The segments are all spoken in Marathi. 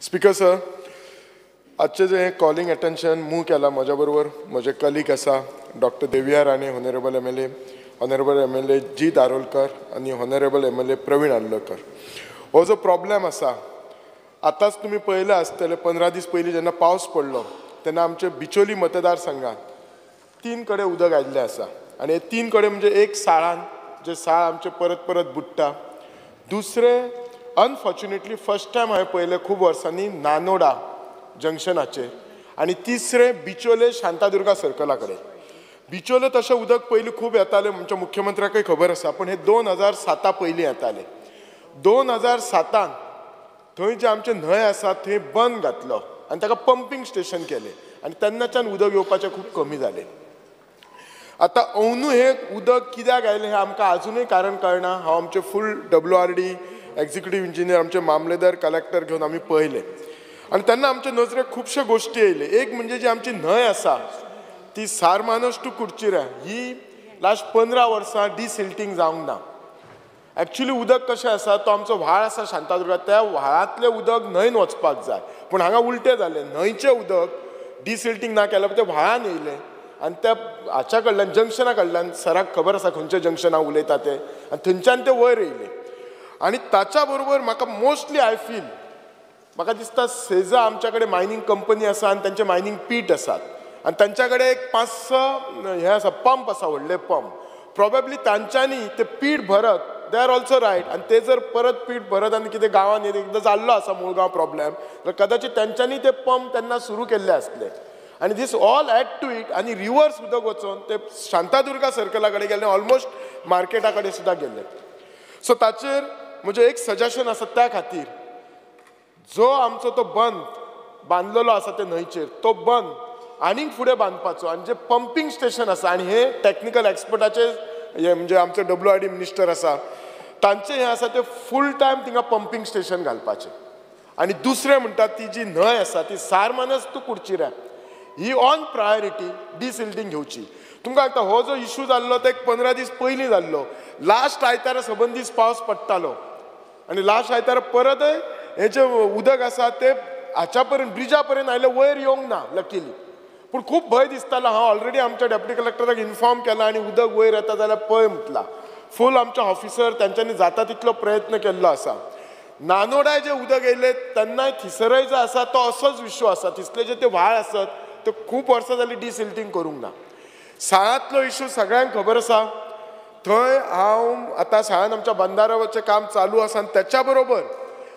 स्पीकर सर, आजचे जे कॉलिंग अटेन्शन मूव केला म्हज्या बरोबर म्हजे कलीग आसा doctor Deviya Rane, honourable MLA, honourable MLA जी दारोलकर आणि हॉनरेबल MLA प्रवीण आर्लोकर. हो जो प्रॉब्लेम आसा, आतांच तुम्ही पळयलें आसतलें 15 दीस पयलीं जेन्ना पावस पडलो तेन्ना आमचे बिचोली मतदारसंघात 3 कडेन उदक आयिल्लें आसा. आनी हे 3 कडेन म्हणजे एक साळान जे साळ आमचे परत परत बुडटा. दुसरें अनफॉर्च्युनेटली फर्स्ट टायम हांवें पळयलें खूब वर्सांनी नानोडा जंक्शनाचेर. आनी तिसरें बिचोले शांतादुर्गा सर्कला कडेन. बिचोले तशें उदक पयलीं खूब येतालें, आमच्या मुख्यमंत्र्याकय खबर आसा, पण हे 2007 पयलीं येतालें. 2007 थंय जे आमचे न्हंय आसा थंय बंद घातलो आनी ताका पंपींग स्टेशन केलें आनी तेन्नाच्यान उदक येवपाचें खूब कमी जालें. आतां अंदू हे उदक कित्याक आयलें हें आमकां अजुनूय कारण कळना. हांव आमचे फूल WRD एक्झिक्युटीव इंजिनियर आमचे मामलेदार कलेक्टर घेवन आमी पळयलें आनी तेन्ना आमचे नजरेक खुबश्यो गोश्टी येयल्यो. एक म्हणजे जी आमची न्हंय आसा ती सारमानस टू कुडचिऱ्या ही लास्ट 15 वर्सां डिसिल्टिंग जावंक ना. एक्चुअली उदक कशें आसा, तो आमचो व्हाळ आसा शांतादुर्गा, त्या व्हाळांतलें उदक न्हंयन वचपाक जाय, पूण हांगा उलटें जालें. न्हंयचें उदक डिसिल्टिंग ना केल्या ते व्हाळान येयलें आनी त्या हाच्या कडल्यान जंक्शना कडल्यान सराक खबर आसा खंयच्या जंक्शनाक उलयता ते, आनी थंयच्यान ते वयर येयले. आनी ताच्या बरोबर म्हाका मोस्टली आय फील म्हाका दिसता सेजा आमच्या कडेन मायनींग कंपनी आसा आनी तांचे मायनींग पीट आसात आनी तांच्या कडेन एक 5-6 हे आसा पंप आसा, व्हडले पंप. प्रॉबेबली तांच्यांनी ते पीट भरत, दे आर ऑल्सो रायट, आनी ते जर परत पीट भरत आनी कितें गांवांत एकदां जाल्लो आसा मुळगांव प्रॉब्लेम, तर कदाचित तांच्यांनी ते पंप तेन्ना सुरू केल्ले आसले. आनी दीस ऑल ॲड टू इट आनी रिवर्स उदक वचून ते शांतादुर्गा सर्कला कडेन गेले, ऑलमोस्ट मार्केटा कडेन सुद्दां गेले. सो ताचेर म्हजें एक सजेशन आसा त्या खातीर, जो आमचो तो बंद बांदलेलो आसा ते न्हंयचेर तो बंद आनीक फुडें बांदपाचो आनी जे पंपींग स्टेशन आसा, आनी हे टॅक्निकल एक्सपर्टाचे हे म्हणजे आमचे WRD मिनिस्टर आसा तांचे हे आसा ते फूल टायम थिंगा पंपींग स्टेशन घालपाचें. आनी दुसरें म्हणटात ती जी न्हंय आसा ती सारमानस टू कुडचिऱ्या ही ऑन प्रायोरिटी डिसिल्टिंग घेवची. तुमकां सांगता हो जो इशू जाल्लो तो एक 15 दीस पयलीं जाल्लो. लास्ट आयतारा सबंद दीस पावस पडटालो आनी लास्ट आयतारा परतय हे जे उदक आसा ते हाच्या पर्यंत ब्रिजा पर्यंत आयले, वयर येवंक ना लकीली. पूण खूब भंय दिसतालो. हांव ऑलरेडी आमच्या डेप्युटी कलेक्टराक इन्फॉर्म केला आनी उदक वयर येता जाल्यार पळय म्हटलां. फूल आमच्या ऑफिसर तांच्यांनी जाता तितलो प्रयत्न केल्लो आसा. नानोडाय जे उदक येयलें तेन्नाय थिसरय जो आसा तो असोच इशू आसा. थिसले जे ते व्हाळ आसत ते खूब वर्सां जालीं डिसिल्टिंग करूंक ना. साळांतलो इशू सगळ्यांक खबर आसा. थंय हांव आतां साळान आमच्या बंदाराचें काम चालू आसा आनी त्याच्या बरोबर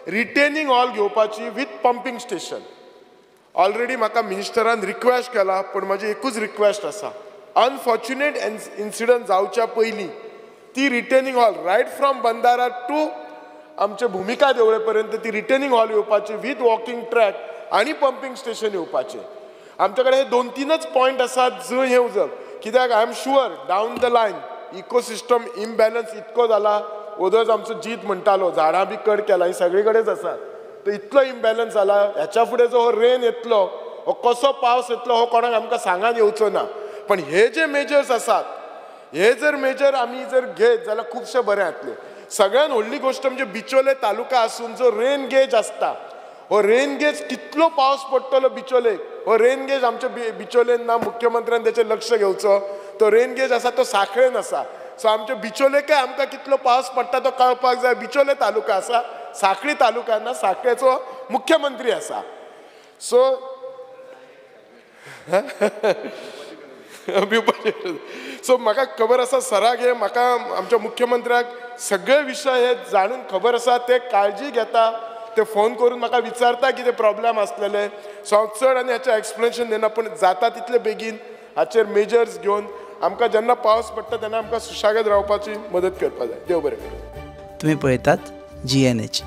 रिटेनिंग हॉल घेवपाची विथ पंपींग स्टेशन. ऑलरेडी म्हाका मिनिस्टरान रिक्वेस्ट केला, पण म्हाजी एकूच रिक्वेस्ट आसा, अनफॉर्च्युनेट इन्सिडंट जावच्या पयलीं ती retaining wall right from Bandara to आमचे भुमिका देवळे पर्यंत ती रिटेनिंग हॉल येवपाची विथ वॉकिंग ट्रॅक आनी पंपींग स्टेशन येवपाचें. आमचे कडेन हे 2-3च पॉयंट आसात जंय हे उजक. कित्याक I am sure down the lion ecosystem imbalance इतको जाला. ओदोच आमचो जीत म्हणटालो झाडां बी कट केला, ही सगळे कडेच आसात. तो इतलो इम्बॅलन्स जाला. ह्याच्या फुडें जो हो रेन येतलो, हो कसो पावस येतलो हो कोणाक आमकां सांगान येवचो ना. पण हे जे मेजर्स आसात हे जर मेजर आमी जर घेत जाल्यार खुबशे बरें जातलें. सगळ्यान व्हडली गोश्ट म्हणजे बिचोले तालुका आसून जो रेन गेज आसता, हो रेन गेज कितलो पावस पडटलो बिचोलेक, हो रेन गेज आमच्या बिचोलेन ना. मुख्यमंत्र्यान तेचेर लक्ष घेवचो. तो रेन गेज आसा तो साखळेन आसा. सो आमच्या बिचोलेकय आमकां कितलो पावस पडटा तो कळपाक जाय. बिचोले तालुका आसा, साखळी तालुका ना, साखळेचो मुख्यमंत्री आसा. सो म्हाका खबर आसा सराक हे म्हाका आमच्या मुख्यमंत्र्याक सगळे विशय हे जाणून खबर आसा. ते काळजी घेता, ते फोन करून म्हाका विचारता कितें प्रॉब्लेम आसलेले. सो हांव चड आनी हाचें एक्सप्लेनेशन दिना, पण जाता तितले बेगीन हाचेर मेजर्स घेवन आमकां जेन्ना पावस पडटा तेन्ना आमकां सुशागेत रावपाची मदत करपाक जाय. देव बरें करूं. तुम्ही पळयतात GNH.